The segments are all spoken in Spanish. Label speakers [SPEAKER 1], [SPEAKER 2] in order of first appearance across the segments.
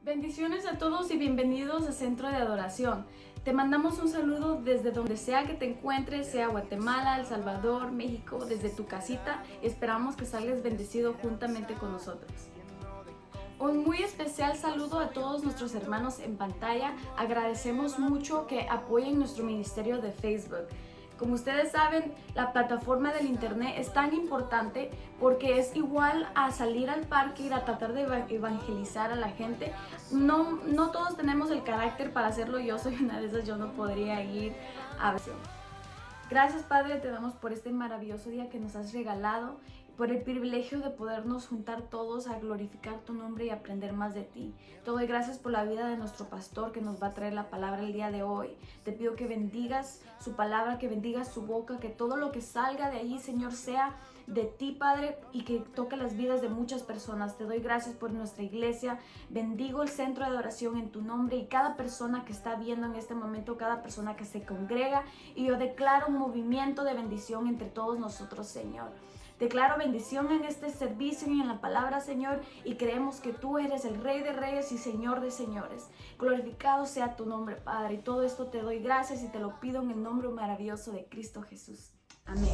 [SPEAKER 1] Bendiciones a todos y bienvenidos a Centro de Adoración. Te mandamos un saludo desde donde sea que te encuentres, sea Guatemala, El Salvador, México, desde tu casita. Esperamos que salgas bendecido juntamente con nosotros. Un muy especial saludo a todos nuestros hermanos en pantalla. Agradecemos mucho que apoyen nuestro ministerio de Facebook. Como ustedes saben, la plataforma del internet es tan importante porque es igual a salir al parque y a tratar de evangelizar a la gente. No todos tenemos el carácter para hacerlo. Yo soy una de esas, yo no podría ir a veces. Gracias, Padre, te damos por este maravilloso día que nos has regalado, por el privilegio de podernos juntar todos a glorificar tu nombre y aprender más de ti. Te doy gracias por la vida de nuestro pastor que nos va a traer la palabra el día de hoy. Te pido que bendigas su palabra, que bendigas su boca, que todo lo que salga de allí, Señor, sea de ti, Padre, y que toque las vidas de muchas personas. Te doy gracias por nuestra iglesia. Bendigo el centro de adoración en tu nombre y cada persona que está viendo en este momento, cada persona que se congrega, y yo declaro un movimiento de bendición entre todos nosotros, Señor. Declaro bendición en este servicio y en la palabra, Señor, y creemos que tú eres el Rey de Reyes y Señor de Señores. Glorificado sea tu nombre, Padre, y todo esto te doy gracias y te lo pido en el nombre maravilloso de Cristo Jesús. Amén.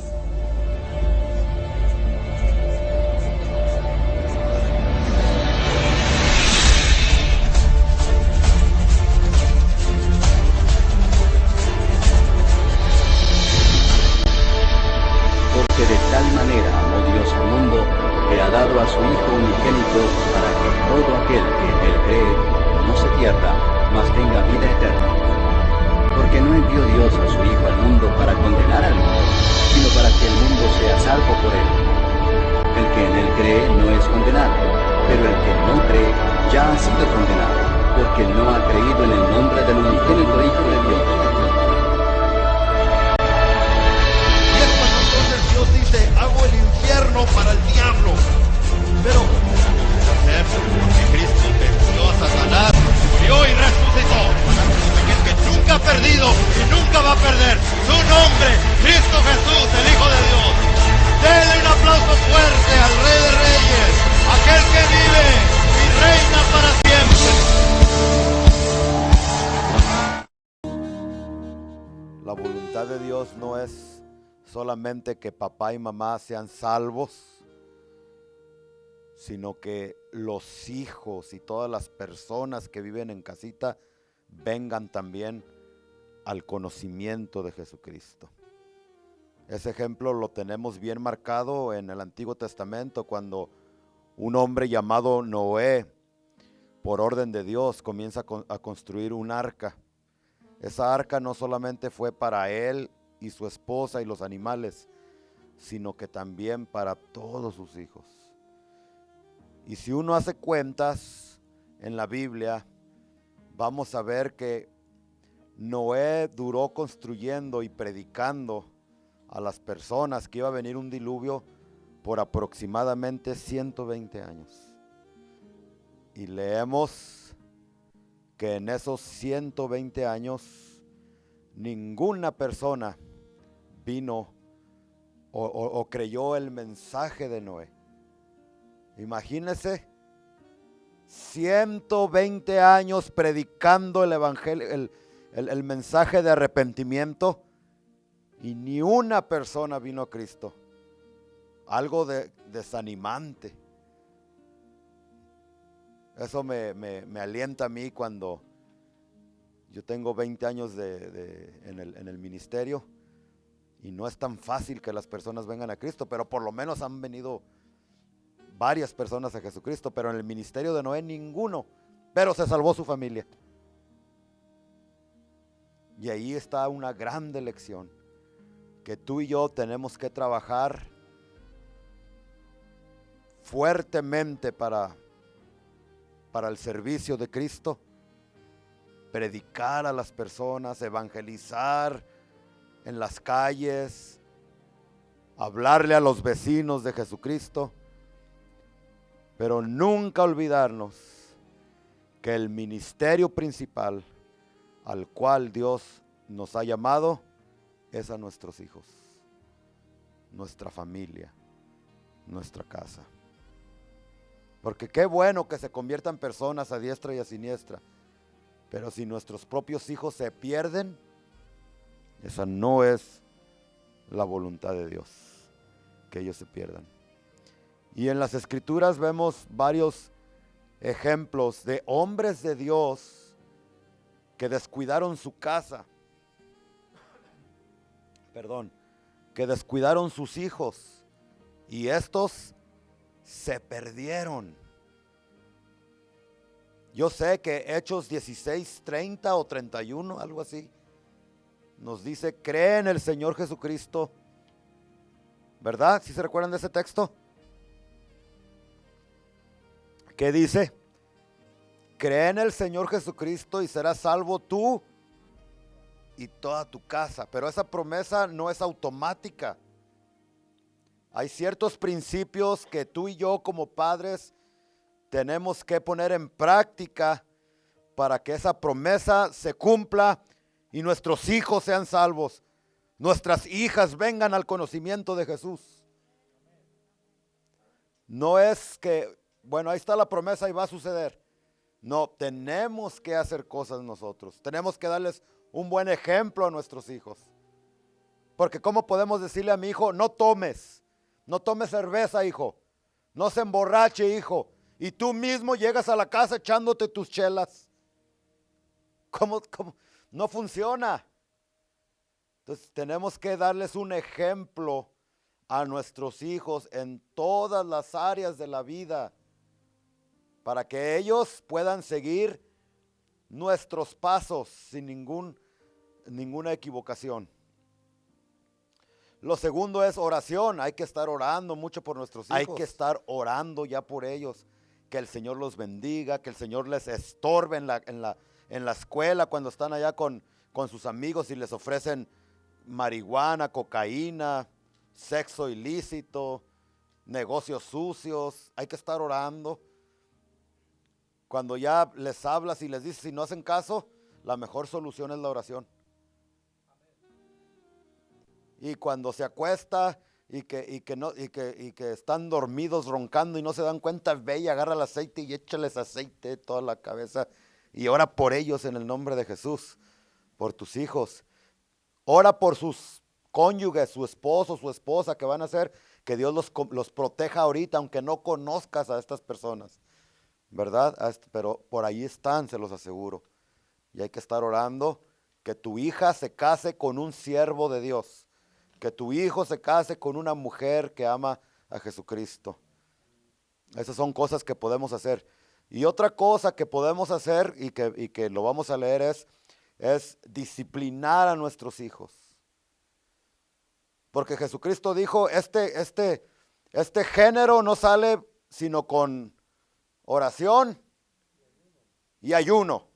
[SPEAKER 2] Porque de tal manera amó Dios al mundo, que ha dado a su Hijo unigénito, para que todo aquel que en él cree no se pierda, mas tenga vida eterna. Porque no envió Dios a su Hijo al mundo para condenar al mundo, sino para que el mundo sea salvo por él. El que en él cree no es condenado, pero el que no cree ya ha sido condenado, porque no ha creído en el nombre del unigénito Hijo de Dios.
[SPEAKER 3] Dios dice, hago el infierno para el diablo. Pero, porque Cristo venció a Satanás, murió y resucitó. Aquel que nunca ha perdido y nunca va a perder. Su nombre, Cristo Jesús, el Hijo de Dios. Denle un aplauso fuerte al Rey de Reyes, aquel que vive y reina para siempre.
[SPEAKER 4] La voluntad de Dios no es solamente que papá y mamá sean salvos, sino que los hijos y todas las personas que viven en casita vengan también al conocimiento de Jesucristo. Ese ejemplo lo tenemos bien marcado en el Antiguo Testamento, cuando un hombre llamado Noé, por orden de Dios, comienza a construir un arca. Esa arca no solamente fue para él y su esposa y los animales, sino que también para todos sus hijos. Y si uno hace cuentas en la Biblia, vamos a ver que Noé duró construyendo y predicando a las personas que iba a venir un diluvio por aproximadamente 120 años. Y leemos que en esos 120 años ninguna persona vino o creyó el mensaje de Noé. Imagínense, 120 años predicando el evangelio, el mensaje de arrepentimiento, y ni una persona vino a Cristo. Algo desanimante. Eso me alienta a mí cuando yo tengo 20 años en el ministerio, y no es tan fácil que las personas vengan a Cristo, pero por lo menos han venido varias personas a Jesucristo. Pero en el ministerio de Noé ninguno, pero se salvó su familia. Y ahí está una grande lección que tú y yo tenemos que trabajar fuertemente para el servicio de Cristo. Predicar a las personas, evangelizar en las calles, hablarle a los vecinos de Jesucristo, pero nunca olvidarnos que el ministerio principal al cual Dios nos ha llamado es a nuestros hijos, nuestra familia, nuestra casa. Porque qué bueno que se conviertan personas a diestra y a siniestra. Pero si nuestros propios hijos se pierden, esa no es la voluntad de Dios, que ellos se pierdan. Y en las Escrituras vemos varios ejemplos de hombres de Dios que descuidaron su casa. Que descuidaron sus hijos y estos se perdieron. Yo sé que Hechos 16:30 o 31, algo así, nos dice, cree en el Señor Jesucristo. ¿Verdad? ¿Sí se recuerdan de ese texto? ¿Qué dice? Cree en el Señor Jesucristo y serás salvo tú y toda tu casa. Pero esa promesa no es automática. Hay ciertos principios que tú y yo como padres tenemos que poner en práctica para que esa promesa se cumpla y nuestros hijos sean salvos, nuestras hijas vengan al conocimiento de Jesús. No es que, bueno, ahí está la promesa y va a suceder. No, tenemos que hacer cosas nosotros. Tenemos que darles un buen ejemplo a nuestros hijos. Porque ¿cómo podemos decirle a mi hijo, no tomes cerveza, hijo, no se emborrache, hijo, y tú mismo llegas a la casa echándote tus chelas? ¿Cómo? No funciona. Entonces tenemos que darles un ejemplo a nuestros hijos en todas las áreas de la vida para que ellos puedan seguir nuestros pasos sin ninguna equivocación. Lo segundo es oración. Hay que estar orando mucho por nuestros hijos. Hay que estar orando ya por ellos, que el Señor los bendiga, que el Señor les estorbe en la escuela cuando están allá con sus amigos y les ofrecen marihuana, cocaína, sexo ilícito, negocios sucios. Hay que estar orando. Cuando ya les hablas y les dices, si no hacen caso, la mejor solución es la oración. Y cuando se acuesta y que están dormidos roncando y no se dan cuenta, ve y agarra el aceite y échales aceite toda la cabeza y ora por ellos en el nombre de Jesús, por tus hijos. Ora por sus cónyuges, su esposo, su esposa que van a ser, que Dios los proteja ahorita, aunque no conozcas a estas personas, ¿verdad? Pero por ahí están, se los aseguro. Y hay que estar orando que tu hija se case con un siervo de Dios, que tu hijo se case con una mujer que ama a Jesucristo. Esas son cosas que podemos hacer. Y otra cosa que podemos hacer y que lo vamos a leer es disciplinar a nuestros hijos. Porque Jesucristo dijo, este género no sale sino con oración y ayuno.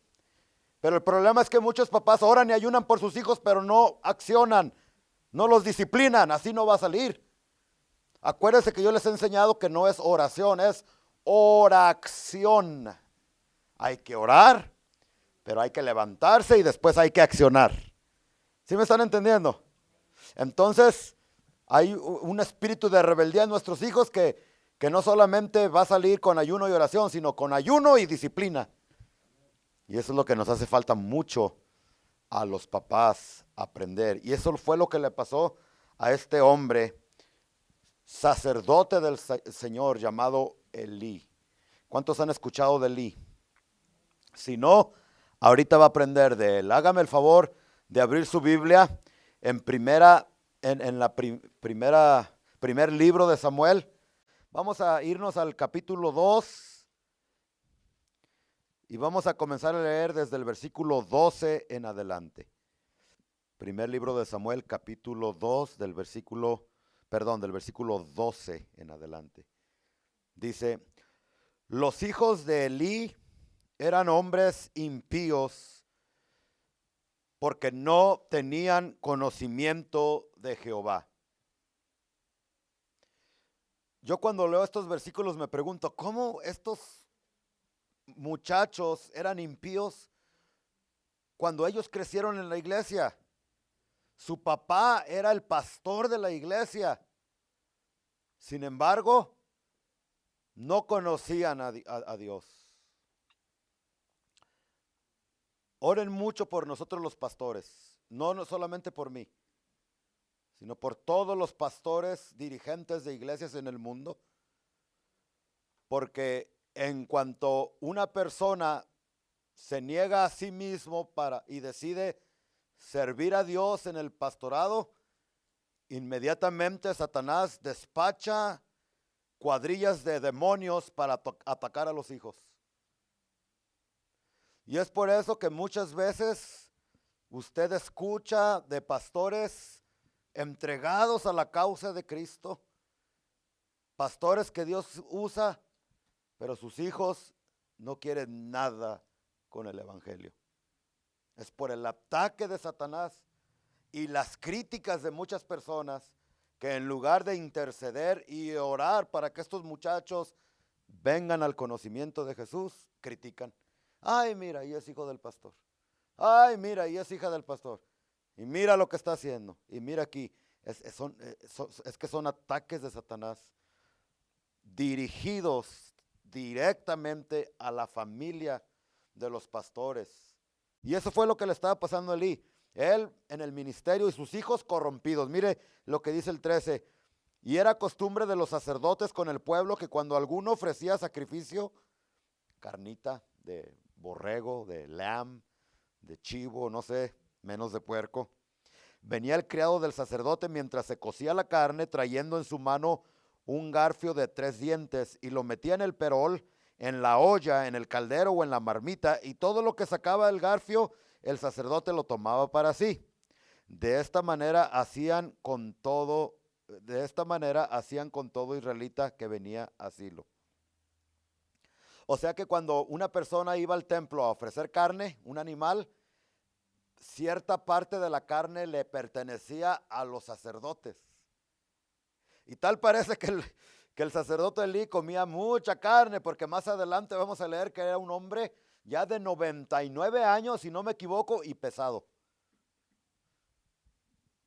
[SPEAKER 4] Pero el problema es que muchos papás oran y ayunan por sus hijos, pero no accionan, no los disciplinan, así no va a salir. Acuérdense que yo les he enseñado que no es oración, es oración. Hay que orar, pero hay que levantarse y después hay que accionar. ¿Sí me están entendiendo? Entonces, hay un espíritu de rebeldía en nuestros hijos que no solamente va a salir con ayuno y oración, sino con ayuno y disciplina. Y eso es lo que nos hace falta mucho a los papás aprender. Y eso fue lo que le pasó a este hombre, sacerdote del Señor, llamado Elí. ¿Cuántos han escuchado de Elí? Si no, ahorita va a aprender de él. Hágame el favor de abrir su Biblia en primer libro de Samuel. Vamos a irnos al capítulo 2 y vamos a comenzar a leer desde el versículo 12 en adelante. Primer libro de Samuel, capítulo 2, del versículo 12 en adelante. Dice, los hijos de Elí eran hombres impíos porque no tenían conocimiento de Jehová. Yo cuando leo estos versículos me pregunto, ¿cómo estos muchachos eran impíos cuando ellos crecieron en la iglesia? Su papá era el pastor de la iglesia. Sin embargo, no conocían a Dios. Oren mucho por nosotros los pastores, no solamente por mí, sino por todos los pastores dirigentes de iglesias en el mundo, porque en cuanto una persona se niega a sí mismo y decide servir a Dios en el pastorado, inmediatamente Satanás despacha cuadrillas de demonios para atacar a los hijos. Y es por eso que muchas veces usted escucha de pastores entregados a la causa de Cristo, pastores que Dios usa, pero sus hijos no quieren nada con el evangelio. Es por el ataque de Satanás y las críticas de muchas personas que en lugar de interceder y orar para que estos muchachos vengan al conocimiento de Jesús, critican. Ay, mira, y es hijo del pastor. Ay, mira, y es hija del pastor. Y mira lo que está haciendo. Y mira aquí, es que son ataques de Satanás dirigidos directamente a la familia de los pastores. Y eso fue lo que le estaba pasando a Elí. Él en el ministerio y sus hijos corrompidos. Mire lo que dice el 13. Y era costumbre de los sacerdotes con el pueblo que cuando alguno ofrecía sacrificio, carnita de borrego, de lamb, de chivo, no sé, menos de puerco, venía el criado del sacerdote mientras se cocía la carne, trayendo en su mano un garfio de 3 dientes, y lo metía en el perol, en la olla, en el caldero o en la marmita, y todo lo que sacaba del garfio, el sacerdote lo tomaba para sí. De esta manera hacían con todo israelita que venía a Silo. O sea que cuando una persona iba al templo a ofrecer carne, un animal, cierta parte de la carne le pertenecía a los sacerdotes. Y tal parece que el sacerdote Elí comía mucha carne, porque más adelante vamos a leer que era un hombre ya de 99 años, si no me equivoco, y pesado.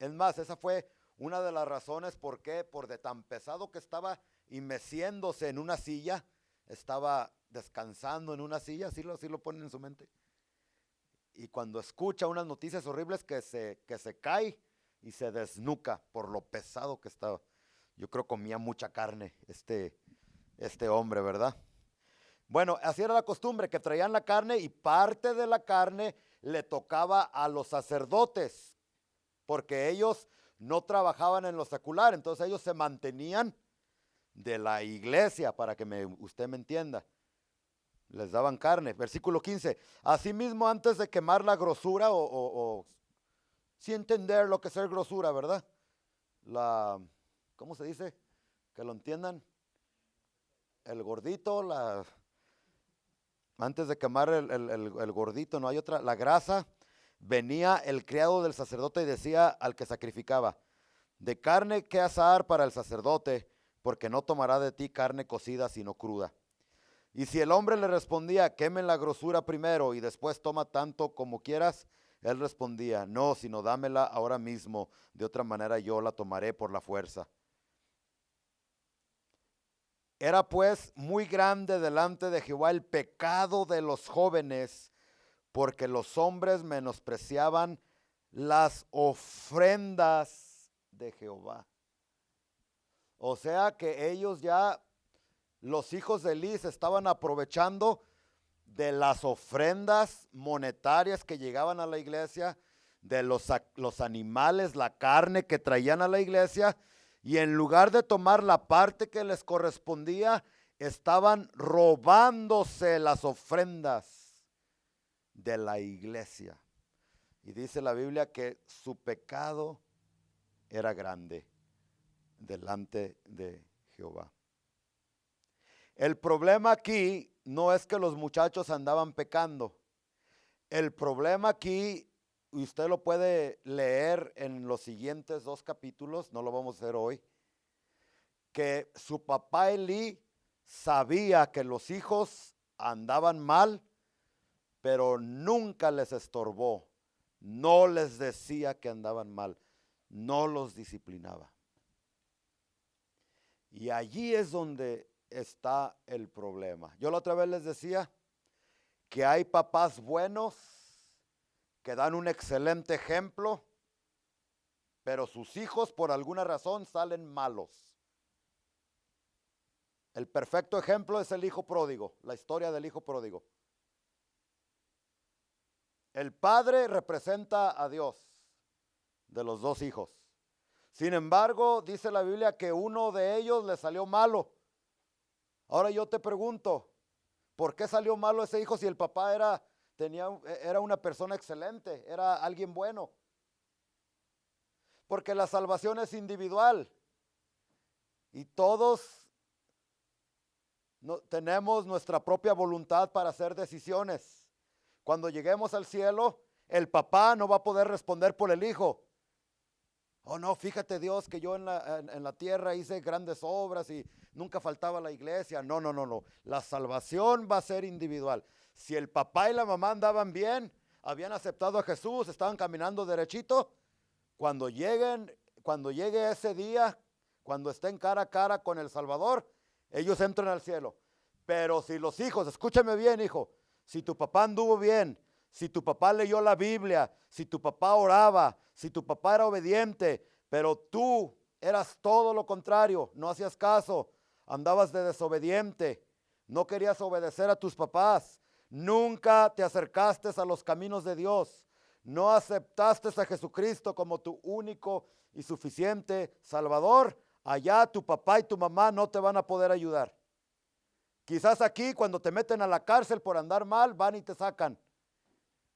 [SPEAKER 4] Es más, esa fue una de las razones por qué, por de tan pesado que estaba y meciéndose en una silla, estaba descansando en una silla, así lo ponen en su mente. Y cuando escucha unas noticias horribles que se cae y se desnuca por lo pesado que estaba. Yo creo comía mucha carne este hombre, ¿verdad? Bueno, así era la costumbre, que traían la carne y parte de la carne le tocaba a los sacerdotes, porque ellos no trabajaban en lo secular, entonces ellos se mantenían de la iglesia, para que usted me entienda. Les daban carne. Versículo 15. Asimismo, antes de quemar la grosura, sí entender lo que es ser grosura, ¿verdad? ¿Cómo se dice? Que lo entiendan. El gordito, antes de quemar el gordito, no hay otra, la grasa, venía el criado del sacerdote y decía al que sacrificaba: de carne que asar para el sacerdote, porque no tomará de ti carne cocida sino cruda. Y si el hombre le respondía: quemen la grosura primero y después toma tanto como quieras, él respondía: no, sino dámela ahora mismo, de otra manera yo la tomaré por la fuerza. Era pues muy grande delante de Jehová el pecado de los jóvenes, porque los hombres menospreciaban las ofrendas de Jehová. O sea que ellos ya, los hijos de Elí, se estaban aprovechando de las ofrendas monetarias que llegaban a la iglesia, de los animales, la carne que traían a la iglesia, y en lugar de tomar la parte que les correspondía, estaban robándose las ofrendas de la iglesia. Y dice la Biblia que su pecado era grande delante de Jehová. El problema aquí no es que los muchachos andaban pecando. El problema aquí, y usted lo puede leer en los siguientes 2 capítulos, no lo vamos a hacer hoy, que su papá Elí sabía que los hijos andaban mal, pero nunca les estorbó, no les decía que andaban mal, no los disciplinaba. Y allí es donde está el problema. Yo la otra vez les decía que hay papás buenos que dan un excelente ejemplo, pero sus hijos por alguna razón salen malos. El perfecto ejemplo es el hijo pródigo, la historia del hijo pródigo. El padre representa a Dios de los dos hijos. Sin embargo, dice la Biblia que uno de ellos le salió malo. Ahora yo te pregunto, ¿por qué salió malo ese hijo si el papá era una persona excelente, era alguien bueno? Porque la salvación es individual y todos tenemos nuestra propia voluntad para hacer decisiones. Cuando lleguemos al cielo, el papá no va a poder responder por el hijo. Oh no, fíjate Dios que yo en la tierra hice grandes obras y nunca faltaba a la iglesia. No. La salvación va a ser individual. Si el papá y la mamá andaban bien, habían aceptado a Jesús, estaban caminando derechito, cuando llegue ese día, cuando estén cara a cara con el Salvador, ellos entran al cielo. Pero si los hijos, escúchame bien, hijo, si tu papá anduvo bien, si tu papá leyó la Biblia, si tu papá oraba, si tu papá era obediente, pero tú eras todo lo contrario, no hacías caso, andabas de desobediente, no querías obedecer a tus papás, nunca te acercaste a los caminos de Dios, no aceptaste a Jesucristo como tu único y suficiente Salvador, allá tu papá y tu mamá no te van a poder ayudar. Quizás aquí cuando te meten a la cárcel por andar mal, van y te sacan.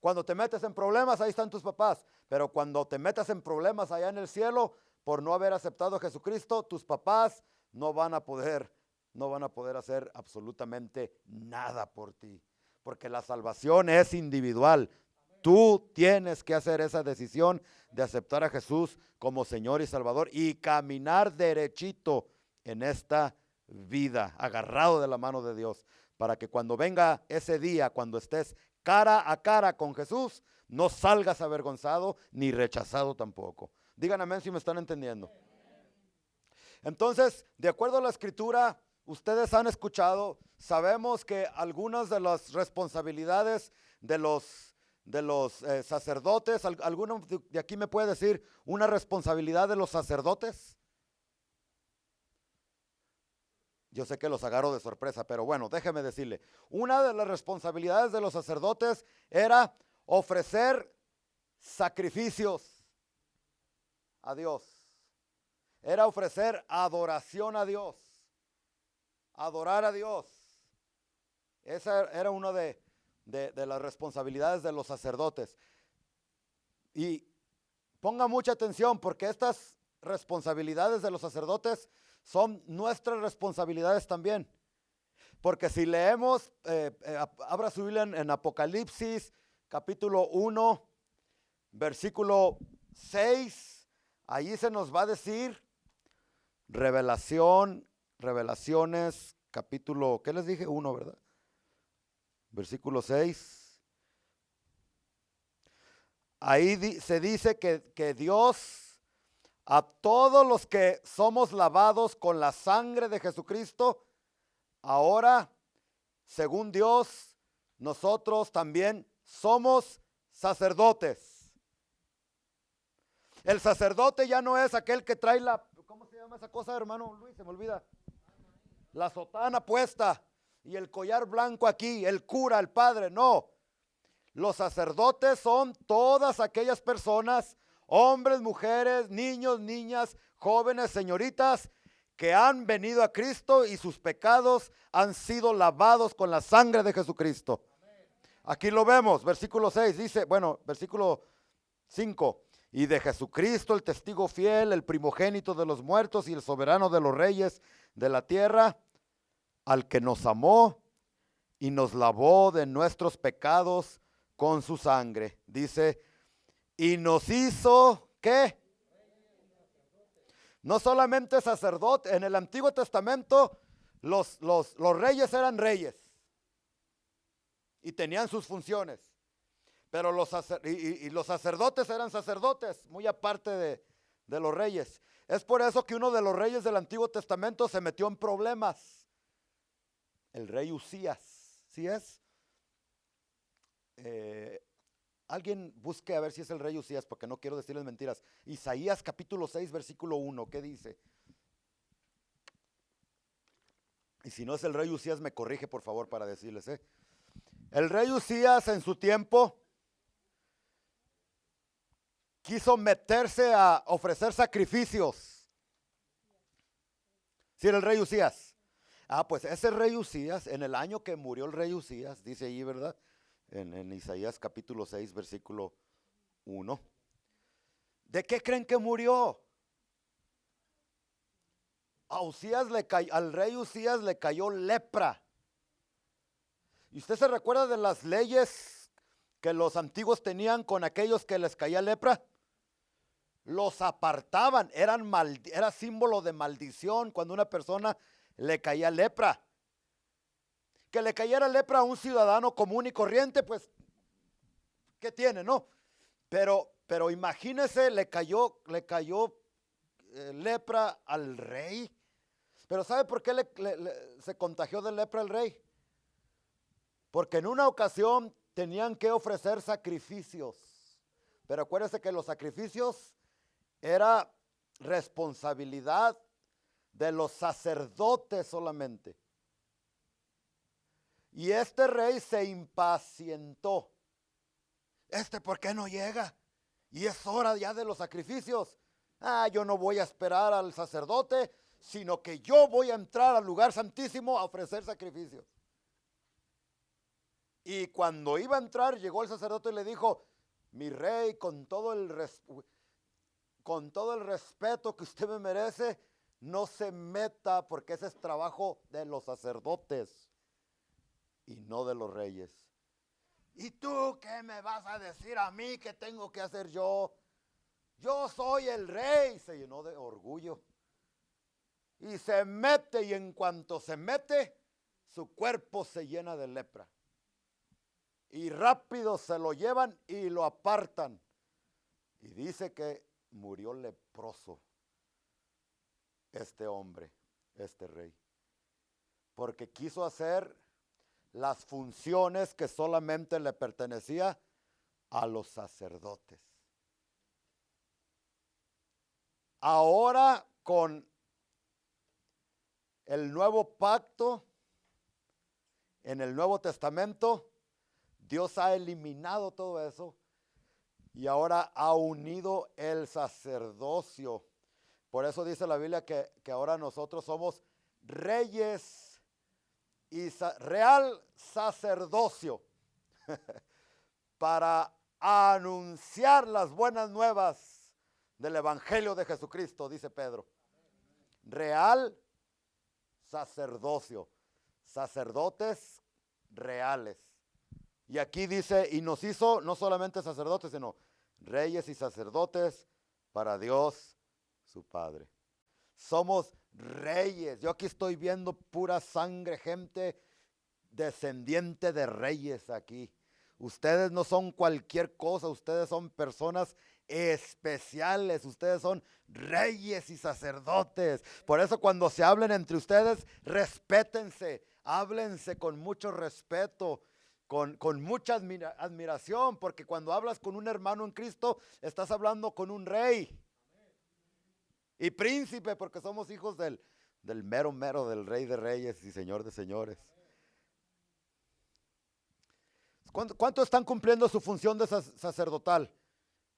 [SPEAKER 4] Cuando te metes en problemas, ahí están tus papás. Pero cuando te metas en problemas allá en el cielo, por no haber aceptado a Jesucristo, tus papás no van a poder hacer absolutamente nada por ti. Porque la salvación es individual. Tú tienes que hacer esa decisión de aceptar a Jesús como Señor y Salvador y caminar derechito en esta vida, agarrado de la mano de Dios, para que cuando venga ese día, cuando estés cara a cara con Jesús, no salgas avergonzado ni rechazado tampoco. Digan amén si me están entendiendo. Entonces, de acuerdo a la Escritura, ustedes han escuchado, sabemos que algunas de las responsabilidades de los sacerdotes, ¿alguno de aquí me puede decir una responsabilidad de los sacerdotes? Yo sé que los agarro de sorpresa, pero bueno, déjeme decirle, una de las responsabilidades de los sacerdotes era ofrecer sacrificios a Dios. Era ofrecer adoración a Dios, adorar a Dios. Esa era una de las responsabilidades de los sacerdotes. Y ponga mucha atención porque estas responsabilidades de los sacerdotes son nuestras responsabilidades también. Porque si leemos, abra su Biblia en Apocalipsis, capítulo 1, versículo 6, ahí se nos va a decir, Revelaciones, capítulo, ¿qué les dije? 1, ¿verdad? Versículo 6. Ahí se dice que Dios, a todos los que somos lavados con la sangre de Jesucristo, ahora, según Dios, nosotros también somos sacerdotes. El sacerdote ya no es aquel que trae ¿cómo se llama esa cosa, hermano Luis? Se me olvida. La sotana puesta y el collar blanco aquí, el cura, el padre, no. Los sacerdotes son todas aquellas personas, hombres, mujeres, niños, niñas, jóvenes, señoritas, que han venido a Cristo y sus pecados han sido lavados con la sangre de Jesucristo. Aquí lo vemos, versículo 6 dice, versículo 5, y de Jesucristo el testigo fiel, el primogénito de los muertos y el soberano de los reyes de la tierra, al que nos amó y nos lavó de nuestros pecados con su sangre. Dice, y nos hizo, ¿qué? No solamente sacerdote, en el Antiguo Testamento los reyes eran reyes y tenían sus funciones, pero los sacerdotes eran sacerdotes, muy aparte de los reyes. Es por eso que uno de los reyes del Antiguo Testamento se metió en problemas, el rey Usías, ¿sí es? Alguien busque a ver si es el rey Usías, porque no quiero decirles mentiras. Isaías capítulo 6, versículo 1, ¿qué dice? Y si no es el rey Usías, me corrige por favor para decirles. El rey Usías en su tiempo quiso meterse a ofrecer sacrificios. ¿Sí era el rey Usías? Pues ese rey Usías, en el año que murió el rey Usías, dice allí, ¿verdad? En Isaías capítulo 6, versículo 1. ¿De qué creen que murió? Al rey Usías le cayó lepra. ¿Y usted se recuerda de las leyes que los antiguos tenían con aquellos que les caía lepra? Los apartaban, era símbolo de maldición cuando una persona le caía lepra. Que le cayera lepra a un ciudadano común y corriente, pues, ¿qué tiene, no? Pero imagínese, le cayó lepra al rey. Pero ¿sabe por qué se contagió de lepra el rey? Porque en una ocasión tenían que ofrecer sacrificios. Pero acuérdense que los sacrificios era responsabilidad de los sacerdotes solamente. Y este rey se impacientó. ¿Por qué no llega? Y es hora ya de los sacrificios. Yo no voy a esperar al sacerdote, sino que yo voy a entrar al lugar santísimo a ofrecer sacrificios. Y cuando iba a entrar, llegó el sacerdote y le dijo: mi rey, con todo el respeto que usted me merece, no se meta, porque ese es trabajo de los sacerdotes y no de los reyes. ¿Y tú qué me vas a decir a mí que tengo que hacer yo? Yo soy el rey. Se llenó de orgullo y se mete, y en cuanto se mete, su cuerpo se llena de lepra. Y rápido se lo llevan y lo apartan. Y dice que murió leproso este hombre, este rey, porque quiso hacer las funciones que solamente le pertenecía a los sacerdotes. Ahora, con el nuevo pacto, en el Nuevo Testamento, Dios ha eliminado todo eso y ahora ha unido el sacerdocio. Por eso dice la Biblia que ahora nosotros somos reyes y real sacerdocio para anunciar las buenas nuevas del Evangelio de Jesucristo, dice Pedro. Real sacerdocio, sacerdotes reales. Y aquí dice, y nos hizo no solamente sacerdotes, sino reyes y sacerdotes para Dios su Padre. Somos reyes. Yo aquí estoy viendo pura sangre, gente descendiente de reyes aquí. Ustedes no son cualquier cosa, ustedes son personas especiales, ustedes son reyes y sacerdotes. Por eso cuando se hablen entre ustedes, respétense, háblense con mucho respeto, con mucha admiración, porque cuando hablas con un hermano en Cristo, estás hablando con un rey y príncipe, porque somos hijos del mero del Rey de Reyes y Señor de Señores. ¿Cuántos están cumpliendo su función de sacerdotal?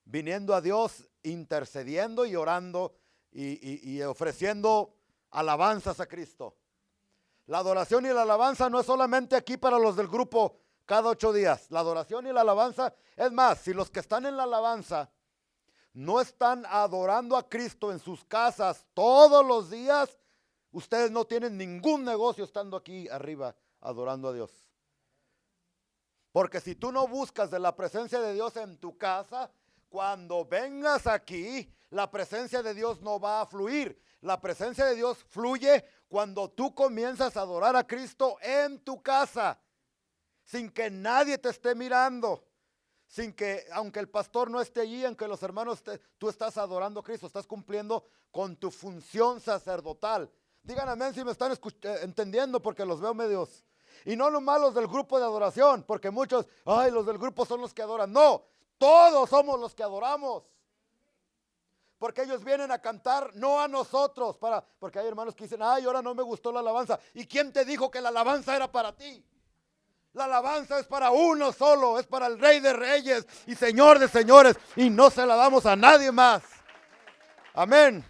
[SPEAKER 4] Viniendo a Dios, intercediendo y orando y ofreciendo alabanzas a Cristo. La adoración y la alabanza no es solamente aquí para los del grupo cada 8 días. La adoración y la alabanza, es más, si los que están en la alabanza no están adorando a Cristo en sus casas todos los días, ustedes no tienen ningún negocio estando aquí arriba adorando a Dios. Porque si tú no buscas de la presencia de Dios en tu casa, cuando vengas aquí, la presencia de Dios no va a fluir. La presencia de Dios fluye cuando tú comienzas a adorar a Cristo en tu casa, sin que nadie te esté mirando, sin que, aunque el pastor no esté allí, aunque los hermanos, tú estás adorando a Cristo, estás cumpliendo con tu función sacerdotal. Digan amén si me están entendiendo, porque los veo medios Y no nomás los del grupo de adoración, porque muchos, ay, los del grupo son los que adoran. No, todos somos los que adoramos. Porque ellos vienen a cantar, no a nosotros, porque hay hermanos que dicen, ay, ahora no me gustó la alabanza. ¿Y quién te dijo que la alabanza era para ti? La alabanza es para uno solo, es para el Rey de Reyes y Señor de Señores, y no se la damos a nadie más. Amén.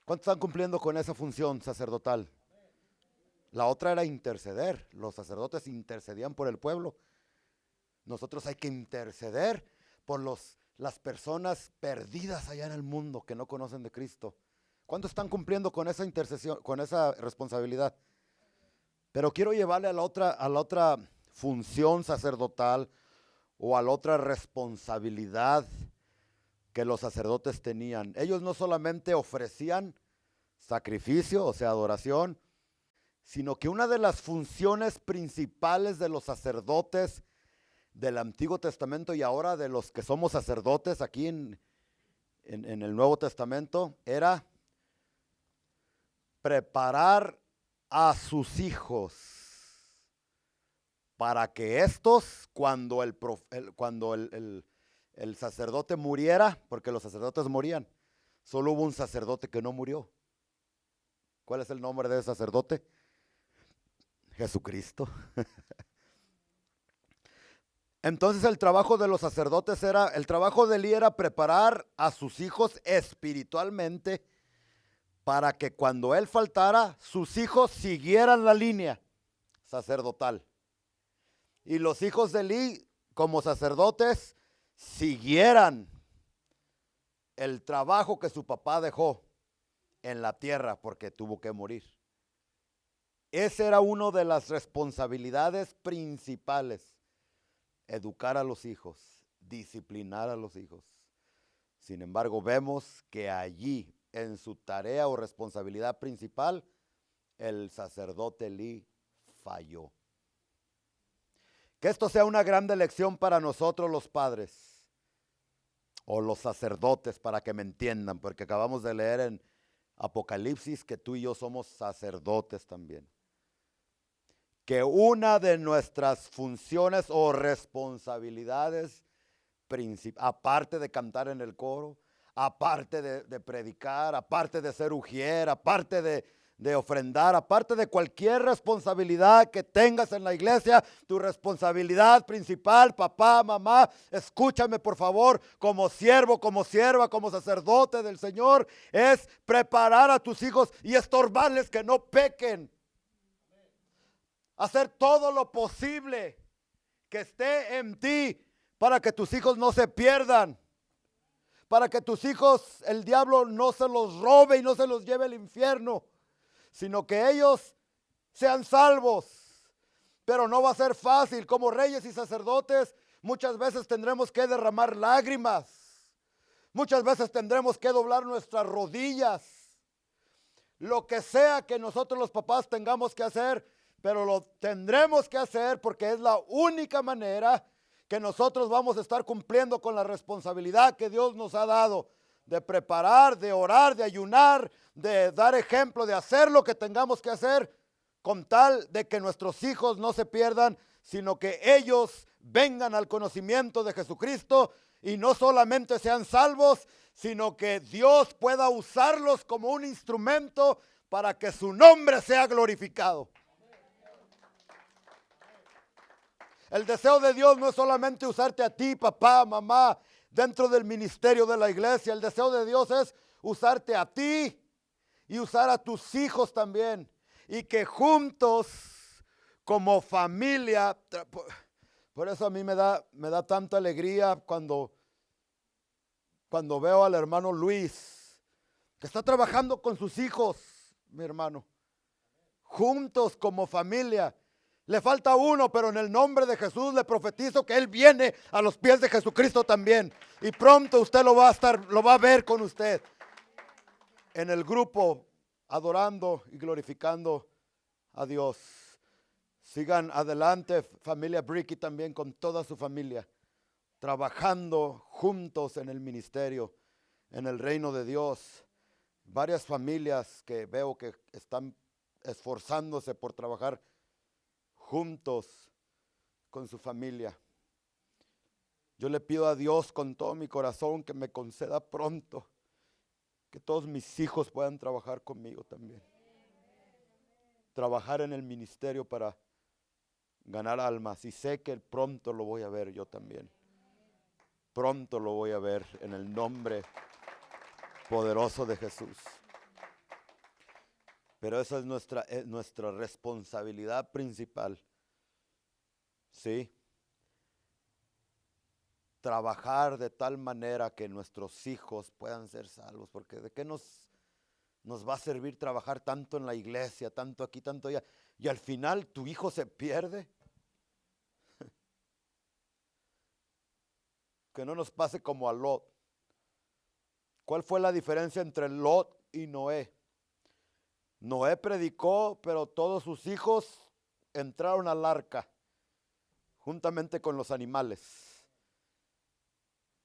[SPEAKER 4] ¿Cuántos están cumpliendo con esa función sacerdotal? La otra era interceder. Los sacerdotes intercedían por el pueblo. Nosotros hay que interceder por las personas perdidas allá en el mundo que no conocen de Cristo. ¿Cuántos están cumpliendo con esa intercesión, con esa responsabilidad? Pero quiero llevarle a la otra función sacerdotal o a la otra responsabilidad que los sacerdotes tenían. Ellos no solamente ofrecían sacrificio, o sea, adoración, sino que una de las funciones principales de los sacerdotes del Antiguo Testamento y ahora de los que somos sacerdotes aquí en el Nuevo Testamento era preparar a sus hijos para que estos, cuando el sacerdote muriera, porque los sacerdotes morían, solo hubo un sacerdote que no murió. ¿Cuál es el nombre de ese sacerdote? Jesucristo. Entonces el trabajo de los sacerdotes el trabajo de Elí era preparar a sus hijos espiritualmente para que cuando él faltara, sus hijos siguieran la línea sacerdotal. Y los hijos de Elí, como sacerdotes, siguieran el trabajo que su papá dejó en la tierra porque tuvo que morir. Esa era una de las responsabilidades principales. Educar a los hijos, disciplinar a los hijos. Sin embargo, vemos que allí, en su tarea o responsabilidad principal, el sacerdote Elí falló. Que esto sea una gran lección para nosotros los padres o los sacerdotes, para que me entiendan, porque acabamos de leer en Apocalipsis que tú y yo somos sacerdotes también. Que una de nuestras funciones o responsabilidades, aparte de cantar en el coro, aparte de predicar, aparte de ser ujier, aparte de ofrendar, aparte de cualquier responsabilidad que tengas en la iglesia, tu responsabilidad principal, papá, mamá, escúchame por favor, como siervo, como sierva, como sacerdote del Señor, es preparar a tus hijos y estorbarles que no pequen. Hacer todo lo posible que esté en ti para que tus hijos no se pierdan. Para que tus hijos, el diablo no se los robe y no se los lleve al infierno, sino que ellos sean salvos. Pero no va a ser fácil. Como reyes y sacerdotes, muchas veces tendremos que derramar lágrimas. Muchas veces tendremos que doblar nuestras rodillas. Lo que sea que nosotros los papás tengamos que hacer, pero lo tendremos que hacer porque es la única manera que nosotros vamos a estar cumpliendo con la responsabilidad que Dios nos ha dado de preparar, de orar, de ayunar, de dar ejemplo, de hacer lo que tengamos que hacer con tal de que nuestros hijos no se pierdan, sino que ellos vengan al conocimiento de Jesucristo y no solamente sean salvos, sino que Dios pueda usarlos como un instrumento para que su nombre sea glorificado. El deseo de Dios no es solamente usarte a ti, papá, mamá, dentro del ministerio de la iglesia. El deseo de Dios es usarte a ti y usar a tus hijos también. Y que juntos, como familia, por eso a mí me da tanta alegría cuando veo al hermano Luis, que está trabajando con sus hijos, mi hermano. Juntos como familia. Le falta uno, pero en el nombre de Jesús le profetizo que él viene a los pies de Jesucristo también. Y pronto usted lo va a ver con usted en el grupo, adorando y glorificando a Dios. Sigan adelante, familia Bricky también con toda su familia, trabajando juntos en el ministerio, en el reino de Dios. Varias familias que veo que están esforzándose por trabajar juntos con su familia. Yo le pido a Dios con todo mi corazón que me conceda pronto que todos mis hijos puedan trabajar conmigo también. Trabajar en el ministerio para ganar almas. Y sé que pronto lo voy a ver yo también. Pronto lo voy a ver en el nombre poderoso de Jesús. Pero esa es nuestra responsabilidad principal. ¿Sí? Trabajar de tal manera que nuestros hijos puedan ser salvos. Porque ¿de qué nos va a servir trabajar tanto en la iglesia, tanto aquí, tanto allá? Y al final tu hijo se pierde. Que no nos pase como a Lot. ¿Cuál fue la diferencia entre Lot y Noé? Noé predicó, pero todos sus hijos entraron al arca, juntamente con los animales.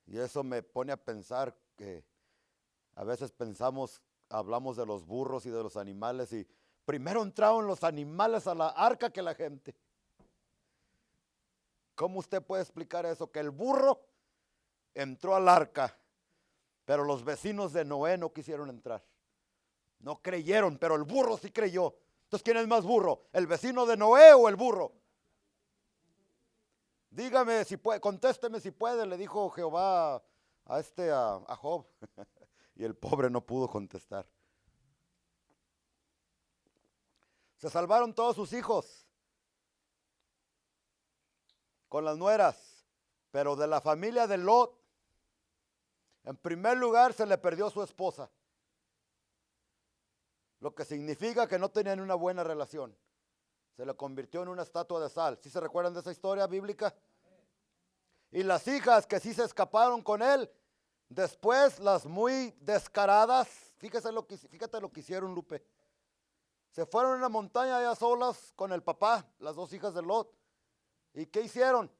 [SPEAKER 4] Y eso me pone a pensar que a veces hablamos de los burros y de los animales, y primero entraron los animales a la arca que la gente. ¿Cómo usted puede explicar eso? Que el burro entró al arca, pero los vecinos de Noé no quisieron entrar. No creyeron, pero el burro sí creyó. Entonces, ¿quién es más burro? ¿El vecino de Noé o el burro? Dígame si puede, contésteme si puede, le dijo Jehová a Job. Y el pobre no pudo contestar. Se salvaron todos sus hijos con las nueras, pero de la familia de Lot, en primer lugar se le perdió su esposa, lo que significa que no tenían una buena relación. Se le convirtió en una estatua de sal. ¿Sí se recuerdan de esa historia bíblica? Y las hijas que sí se escaparon con él, después las muy descaradas, fíjate lo que hicieron, Lupe. Se fueron a una montaña allá solas con el papá, las dos hijas de Lot. ¿Y qué hicieron?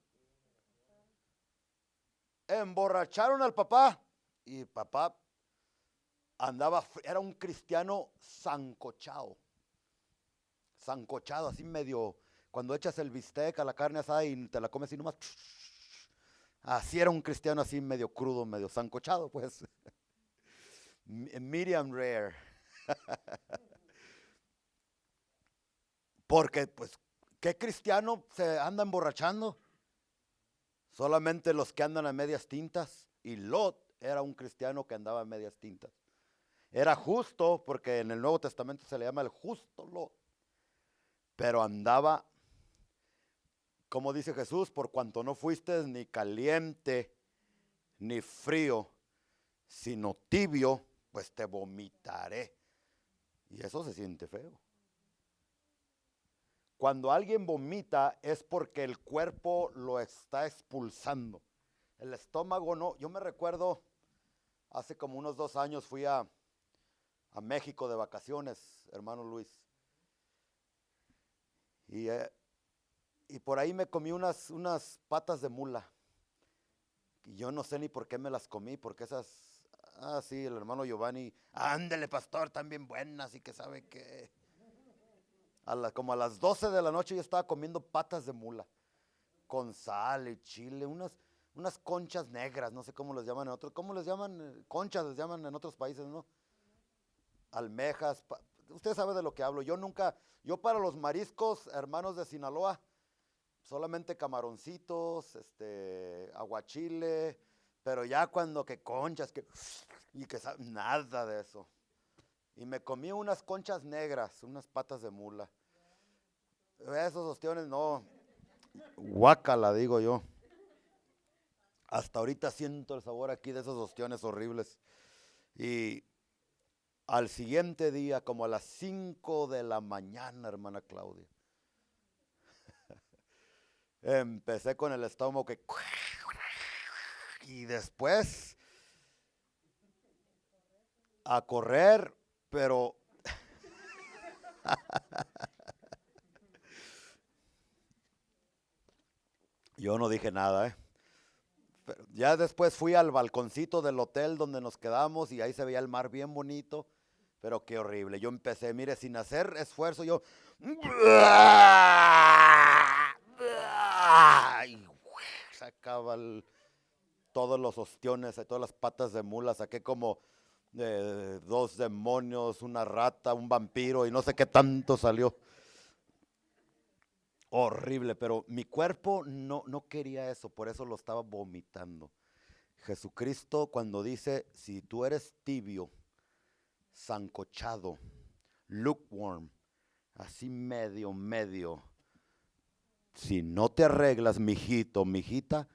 [SPEAKER 4] Emborracharon al papá. Y papá era un cristiano sancochado, así medio, cuando echas el bistec a la carne asada y te la comes así nomás, así era un cristiano así medio crudo, medio sancochado, pues. Medium rare. Porque, pues, ¿qué cristiano se anda emborrachando? Solamente los que andan a medias tintas. Y Lot era un cristiano que andaba a medias tintas. Era justo, porque en el Nuevo Testamento se le llama el justo Lot. Pero andaba, como dice Jesús, por cuanto no fuiste ni caliente ni frío, sino tibio, pues te vomitaré. Y eso se siente feo. Cuando alguien vomita es porque el cuerpo lo está expulsando. El estómago no. Yo me recuerdo, hace como unos 2 años fui a México de vacaciones, hermano Luis. Y por ahí me comí unas patas de mula. Y yo no sé ni por qué me las comí, porque esas, sí, el hermano Giovanni, ándele pastor, también buenas y que sabe que. Como a las 12 de la noche yo estaba comiendo patas de mula, con sal y chile, unas conchas negras, no sé cómo les llaman en otros, ¿cómo les llaman? Conchas les llaman en otros países, ¿no? Almejas, usted sabe de lo que hablo. Yo para los mariscos, hermanos de Sinaloa, solamente camaroncitos, aguachile, pero ya cuando que conchas, nada de eso. Y me comí unas conchas negras, unas patas de mula. Esos ostiones no, guácala digo yo. Hasta ahorita siento el sabor aquí de esos ostiones horribles. Y al siguiente día, como a las 5 de la mañana, hermana Claudia, empecé con el estómago que. Y después a correr, pero yo no dije nada, Pero ya después fui al balconcito del hotel donde nos quedamos y ahí se veía el mar bien bonito, pero qué horrible. Yo empecé, mire, sin hacer esfuerzo, yo ¡ay! Sacaba todos los ostiones, todas las patas de mula, saqué como 2 demonios, una rata, un vampiro y no sé qué tanto salió. Horrible, pero mi cuerpo no quería eso, por eso lo estaba vomitando. Jesucristo cuando dice, si tú eres tibio, sancochado, lukewarm, así medio, si no te arreglas, mijito, mijita,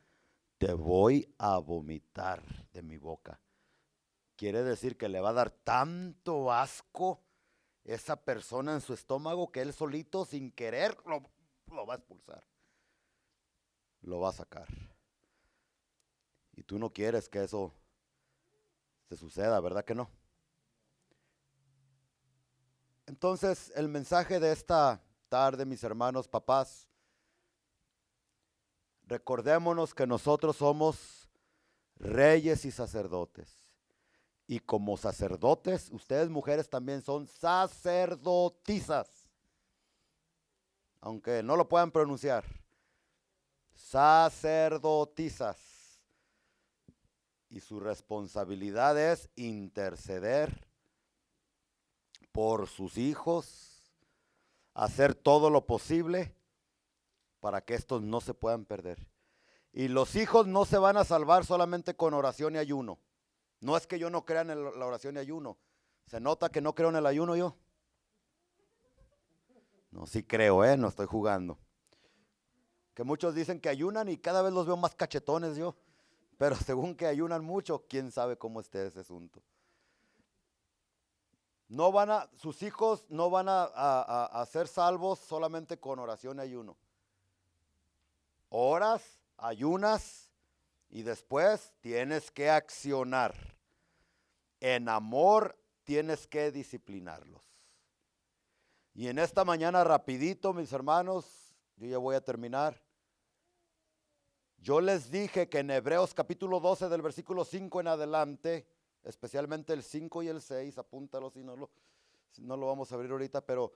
[SPEAKER 4] te voy a vomitar de mi boca. Quiere decir que le va a dar tanto asco esa persona en su estómago que él solito, sin querer, lo va a expulsar. Lo va a sacar. Y tú no quieres que eso te suceda, ¿verdad que no? Entonces, el mensaje de esta tarde, mis hermanos, papás, recordémonos que nosotros somos reyes y sacerdotes. Y como sacerdotes, ustedes mujeres también son sacerdotisas. Aunque no lo puedan pronunciar. Sacerdotisas. Y su responsabilidad es interceder por sus hijos, hacer todo lo posible para que estos no se puedan perder. Y los hijos no se van a salvar solamente con oración y ayuno. No es que yo no crea en la oración y ayuno. Se nota que no creo en el ayuno yo. No, sí creo, no estoy jugando. Que muchos dicen que ayunan y cada vez los veo más cachetones yo. Pero según que ayunan mucho, quién sabe cómo esté ese asunto. Sus hijos no van a ser salvos solamente con oración y ayuno. Oras, ayunas y después tienes que accionar. En amor tienes que disciplinarlos. Y en esta mañana rapidito, mis hermanos, yo ya voy a terminar. Yo les dije que en Hebreos capítulo 12 del versículo 5 en adelante, especialmente el 5 y el 6, apúntalo si no lo vamos a abrir ahorita, pero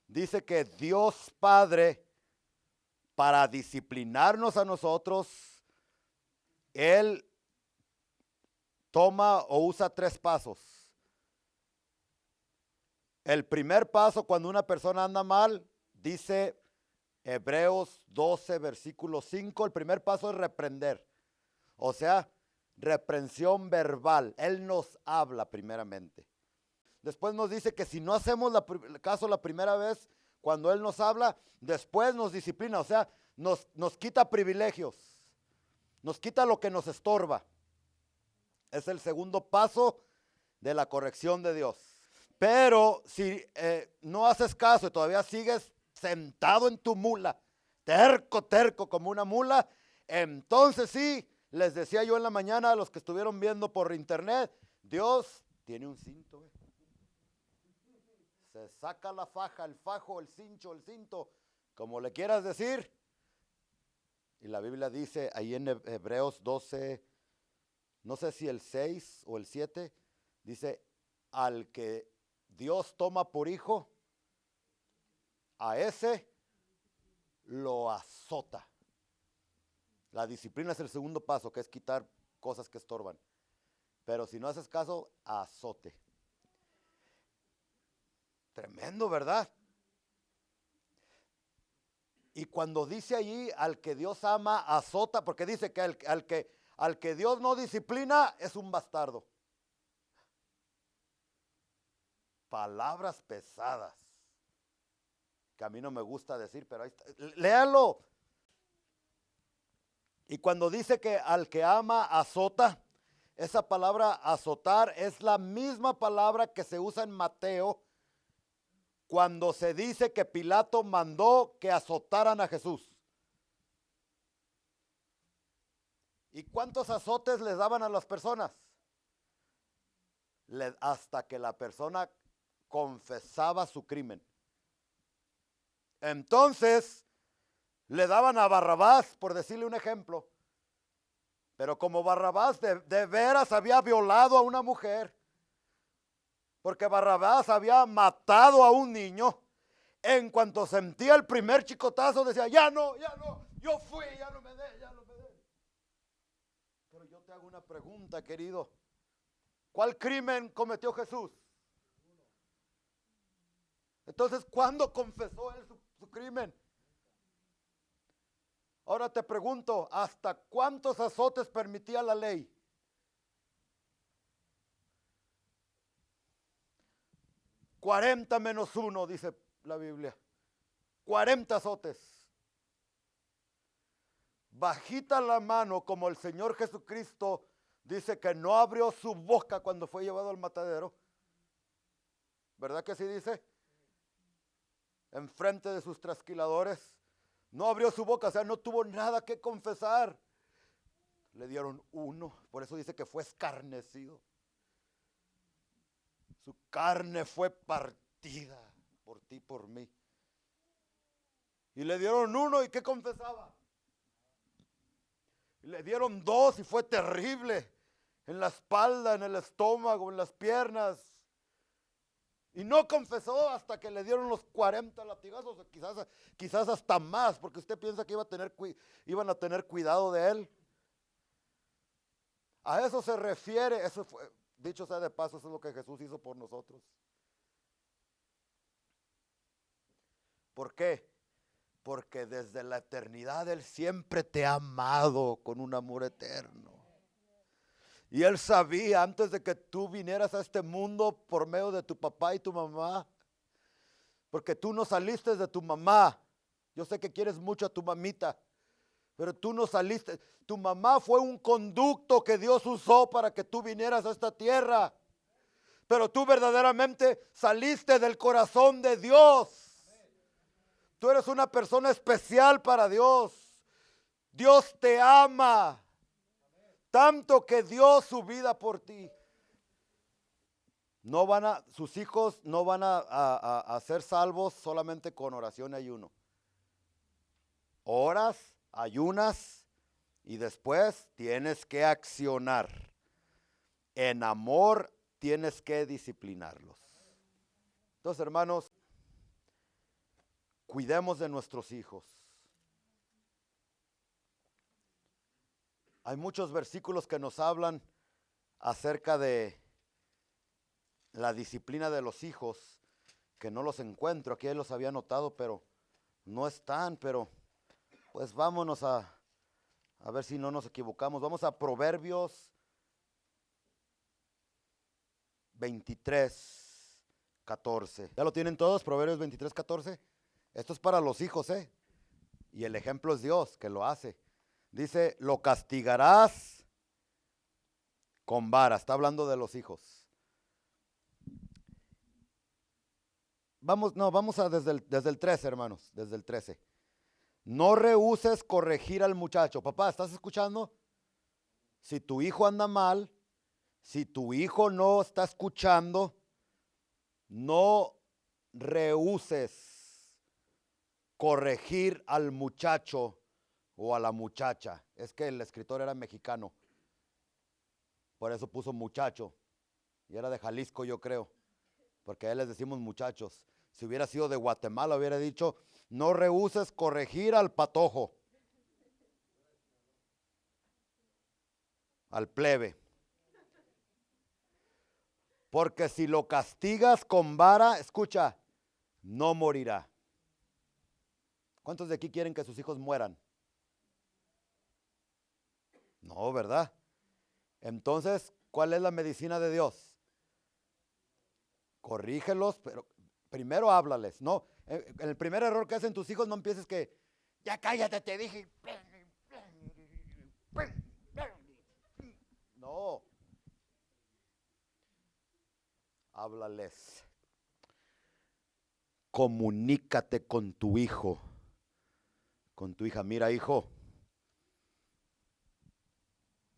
[SPEAKER 4] dice que Dios Padre, para disciplinarnos a nosotros, Él toma o usa 3 pasos. El primer paso cuando una persona anda mal, dice Hebreos 12, versículo 5, el primer paso es reprender. O sea, reprensión verbal. Él nos habla primeramente. Después nos dice que si no hacemos caso la primera vez, cuando Él nos habla, después nos disciplina. O sea, nos quita privilegios. Nos quita lo que nos estorba. Es el segundo paso de la corrección de Dios. Pero si no haces caso y todavía sigues sentado en tu mula, terco como una mula, entonces sí, les decía yo en la mañana a los que estuvieron viendo por internet, Dios tiene un cinto. Se saca la faja, el fajo, el cinto, como le quieras decir. Y la Biblia dice ahí en Hebreos 12, no sé si el 6 o el 7, dice, al que Dios toma por hijo, a ese lo azota. La disciplina es el segundo paso, que es quitar cosas que estorban. Pero si no haces caso, azote. Tremendo, ¿verdad? Y cuando dice allí, al que Dios ama, azota, porque dice que al que Dios no disciplina, es un bastardo. Palabras pesadas, que a mí no me gusta decir, pero ahí está. Léalo. Y cuando dice que al que ama, azota, esa palabra azotar es la misma palabra que se usa en Mateo, cuando se dice que Pilato mandó que azotaran a Jesús. ¿Y cuántos azotes les daban a las personas? Hasta que la persona confesaba su crimen. Entonces, le daban a Barrabás, por decirle un ejemplo. Pero como Barrabás de veras había violado a una mujer, porque Barrabás había matado a un niño, en cuanto sentía el primer chicotazo decía, ya no, Yo fui, ya no me dé, ya no me dé. Pero yo te hago una pregunta, querido. ¿Cuál crimen cometió Jesús? Entonces, ¿cuándo confesó él su crimen? Ahora te pregunto, ¿hasta cuántos azotes permitía la ley? 40 menos 1, dice la Biblia. 40 azotes. Bajita la mano, como el Señor Jesucristo dice que no abrió su boca cuando fue llevado al matadero. ¿Verdad que así dice? Enfrente de sus trasquiladores. No abrió su boca, o sea, no tuvo nada que confesar. Le dieron 1, por eso dice que fue escarnecido. Su carne fue partida por ti, por mí. Y le dieron 1, ¿y qué confesaba? Y le dieron 2 y fue terrible. En la espalda, en el estómago, en las piernas. Y no confesó hasta que le dieron los 40 latigazos, quizás hasta más, porque usted piensa que iban a tener cuidado de él. A eso se refiere, eso fue, dicho sea de paso, eso es lo que Jesús hizo por nosotros. ¿Por qué? Porque desde la eternidad Él siempre te ha amado con un amor eterno. Y Él sabía antes de que tú vinieras a este mundo por medio de tu papá y tu mamá, porque tú no saliste de tu mamá. Yo sé que quieres mucho a tu mamita, pero tú no saliste. Tu mamá fue un conducto que Dios usó para que tú vinieras a esta tierra. Pero tú verdaderamente saliste del corazón de Dios. Tú eres una persona especial para Dios. Dios te ama. Tanto que dio su vida por ti. Sus hijos no van a ser salvos solamente con oración y ayuno. Oras, ayunas y después tienes que accionar. En amor tienes que disciplinarlos. Entonces, hermanos, cuidemos de nuestros hijos. Hay muchos versículos que nos hablan acerca de la disciplina de los hijos, que no los encuentro. Aquí los había anotado, pero no están. Pero pues vámonos a ver si no nos equivocamos. Vamos a Proverbios 23:14. ¿Ya lo tienen todos? Proverbios 23:14. Esto es para los hijos, y el ejemplo es Dios que lo hace. Dice, lo castigarás con vara. Está hablando de los hijos. Vamos a desde el 13, hermanos, desde el 13. No rehúses corregir al muchacho. Papá, ¿estás escuchando? Si tu hijo anda mal, si tu hijo no está escuchando, no rehúses corregir al muchacho o a la muchacha. Es que el escritor era mexicano, por eso puso muchacho, y era de Jalisco, yo creo, porque a él les decimos muchachos. Si hubiera sido de Guatemala, hubiera dicho, no rehúses corregir al patojo, al plebe, porque si lo castigas con vara, escucha, no morirá. ¿Cuántos de aquí quieren que sus hijos mueran? No, ¿verdad? Entonces, ¿cuál es la medicina de Dios? Corrígelos, pero primero háblales. No, el primer error que hacen tus hijos, no empieces que, ya cállate, te dije. No. Háblales. Comunícate con tu hijo, con tu hija. Mira, hijo,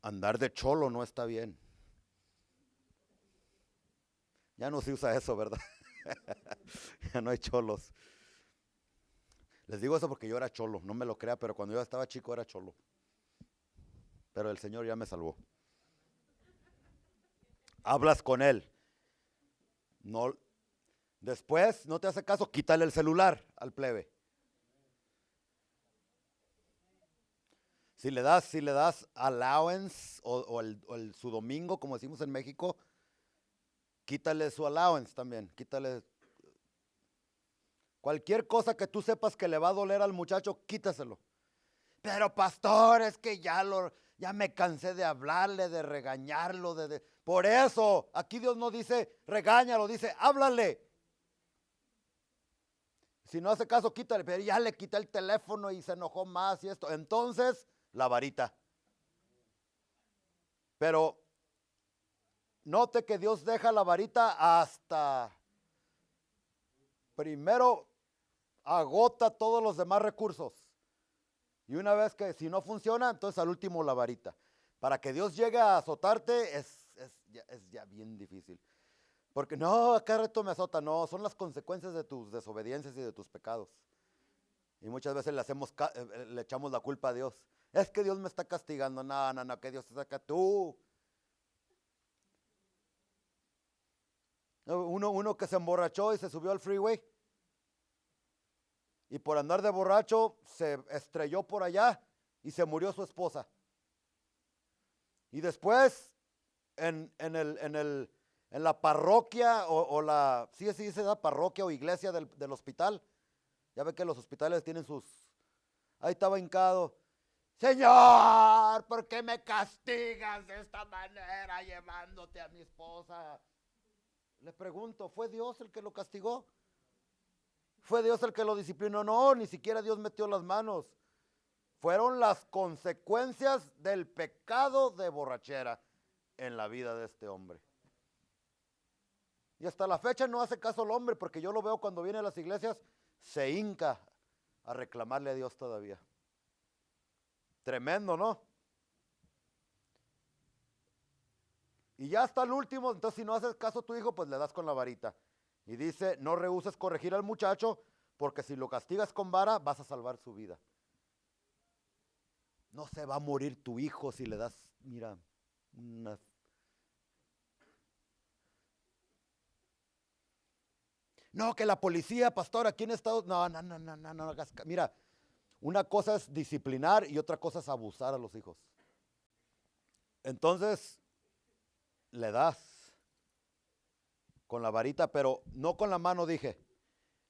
[SPEAKER 4] andar de cholo no está bien. Ya no se usa eso, ¿verdad? Ya no hay cholos. Les digo eso porque yo era cholo, no me lo crea, pero cuando yo estaba chico era cholo. Pero el Señor ya me salvó. Hablas con él. No, después, no te hace caso, quítale el celular al plebe. Si le das allowance o el su domingo, como decimos en México, quítale su allowance también, quítale cualquier cosa que tú sepas que le va a doler al muchacho, quítaselo. Pero pastor, es que ya me cansé de hablarle, de regañarlo, por eso, aquí Dios no dice regáñalo, dice háblale. Si no hace caso, quítale, pero ya le quité el teléfono y se enojó más y esto. Entonces, la varita. Pero note que Dios deja la varita hasta primero agota todos los demás recursos. Y una vez que si no funciona, entonces al último la varita. Para que Dios llegue a azotarte es ya bien difícil. Porque no, acá reto me azota. No, son las consecuencias de tus desobediencias y de tus pecados. Y muchas veces le echamos la culpa a Dios. Es que Dios me está castigando. No, que Dios te saca tú. Uno que se emborrachó y se subió al freeway. Y por andar de borracho se estrelló por allá y se murió su esposa. Y después en la parroquia sí se da parroquia o iglesia del hospital. Ya ve que los hospitales tienen ahí estaba hincado. Señor, ¿por qué me castigas de esta manera llevándote a mi esposa? Le pregunto, ¿fue Dios el que lo castigó? ¿Fue Dios el que lo disciplinó? No, ni siquiera Dios metió las manos. Fueron las consecuencias del pecado de borrachera en la vida de este hombre. Y hasta la fecha no hace caso el hombre, porque yo lo veo cuando viene a las iglesias, se hinca a reclamarle a Dios todavía. Tremendo, ¿no? Y ya hasta el último, entonces si no haces caso a tu hijo, pues le das con la varita. Y dice, no rehuses corregir al muchacho, porque si lo castigas con vara, vas a salvar su vida. No se va a morir tu hijo si le das, mira, No, que la policía, pastor, aquí en Estados Unidos, no, mira, una cosa es disciplinar y otra cosa es abusar a los hijos. Entonces, le das con la varita, pero no con la mano, dije.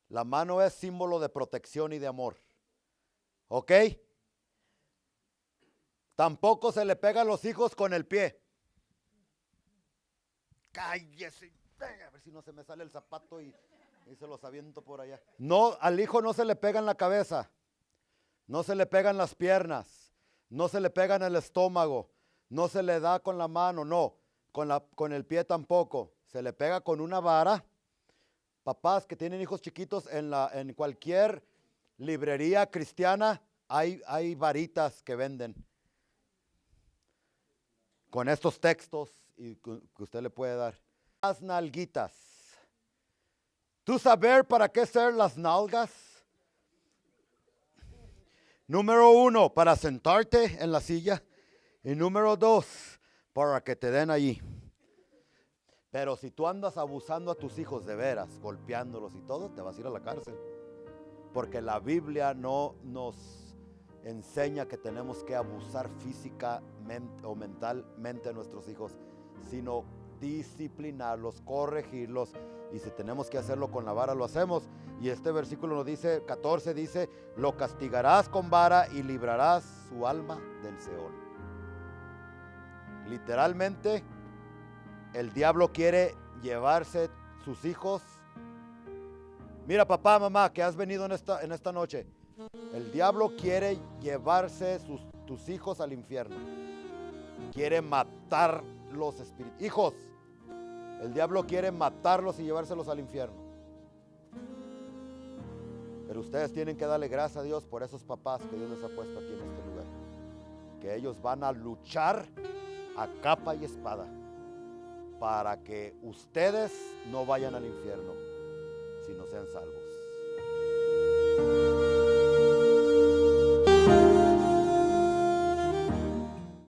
[SPEAKER 4] La mano es símbolo de protección y de amor. ¿Ok? Tampoco se le pega a los hijos con el pie. Cállese, a ver si no se me sale el zapato y se los aviento por allá. No, al hijo no se le pega en la cabeza, no se le pega en las piernas, no se le pega en el estómago, no se le da con la mano, no, con el pie tampoco. Se le pega con una vara. Papás que tienen hijos chiquitos, en cualquier librería cristiana hay varitas que venden con estos textos y que usted le puede dar. Las nalguitas. ¿Tú saber para qué ser las nalgas? Número 1, para sentarte en la silla. Y número 2, para que te den allí. Pero si tú andas abusando a tus hijos de veras, golpeándolos y todo, te vas a ir a la cárcel. Porque la Biblia no nos enseña que tenemos que abusar físicamente o mentalmente a nuestros hijos, sino disciplinarlos, corregirlos. Y si tenemos que hacerlo con la vara, lo hacemos. Y este versículo nos dice, 14 dice, lo castigarás con vara y librarás su alma del Seol. Literalmente, el diablo quiere llevarse sus hijos. Mira, papá, mamá, que has venido en esta noche. El diablo quiere llevarse tus hijos al infierno. Quiere matar los espíritus. Hijos, el diablo quiere matarlos y llevárselos al infierno. Pero ustedes tienen que darle gracias a Dios por esos papás que Dios les ha puesto aquí en este lugar. Que ellos van a luchar a capa y espada para que ustedes no vayan al infierno, sino sean salvos.